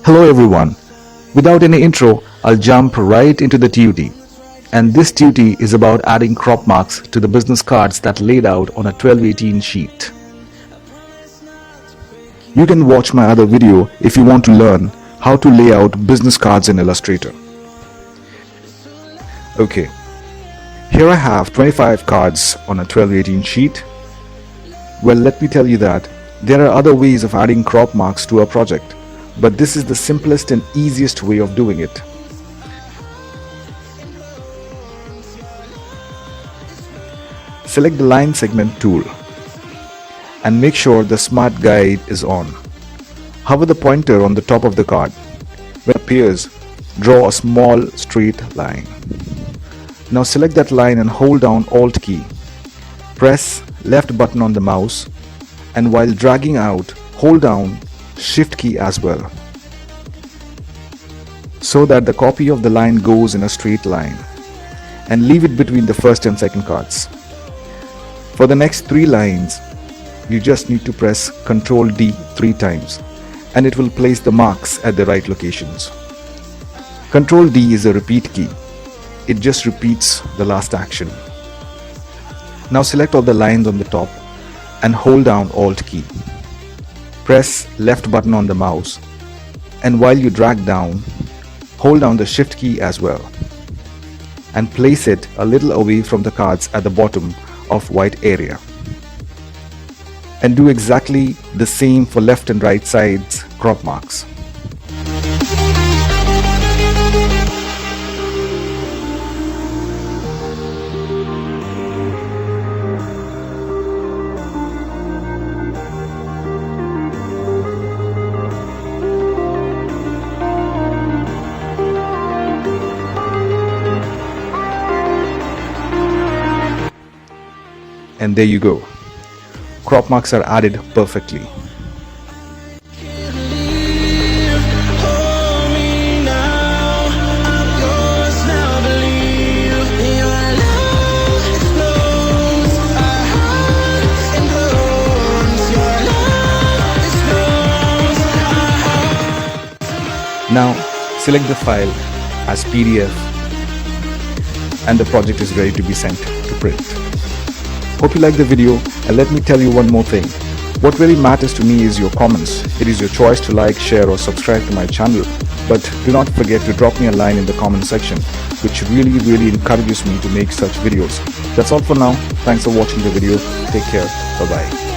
Hello everyone. Without any intro, I'll jump right into the duty. And this duty is about adding crop marks to the business cards that laid out on a 1218 sheet. You can watch my other video if you want to learn how to lay out business cards in Illustrator. Okay, here I have 25 cards on a 1218 sheet. Well, let me tell you that there are other ways of adding crop marks to a project, but this is the simplest and easiest way of doing it. Select the line segment tool and make sure the smart guide is on. Hover the pointer on the top of the card. When it appears, draw a small straight line. Now select that line and hold down Alt key. Press left button on the mouse, and while dragging out, hold down Shift key as well, so that the copy of the line goes in a straight line, and leave it between the first and second cards. For the next 3 lines, you just need to press Ctrl D 3 times and it will place the marks at the right locations. Ctrl D is a repeat key. It just repeats the last action. Now select all the lines on the top and hold down Alt key. Press left button on the mouse, and while you drag down, hold down the Shift key as well, and place it a little away from the cards at the bottom of white area. And do exactly the same for left and right sides crop marks. And there you go. Crop marks are added perfectly. Now select the file as PDF and the project is ready to be sent to print. Hope you liked the video, and let me tell you one more thing. What really matters to me is your comments. It is your choice to like, share or subscribe to my channel, but do not forget to drop me a line in the comment section, which really encourages me to make such videos. That's all for now. Thanks for watching the video. Take care. Bye bye.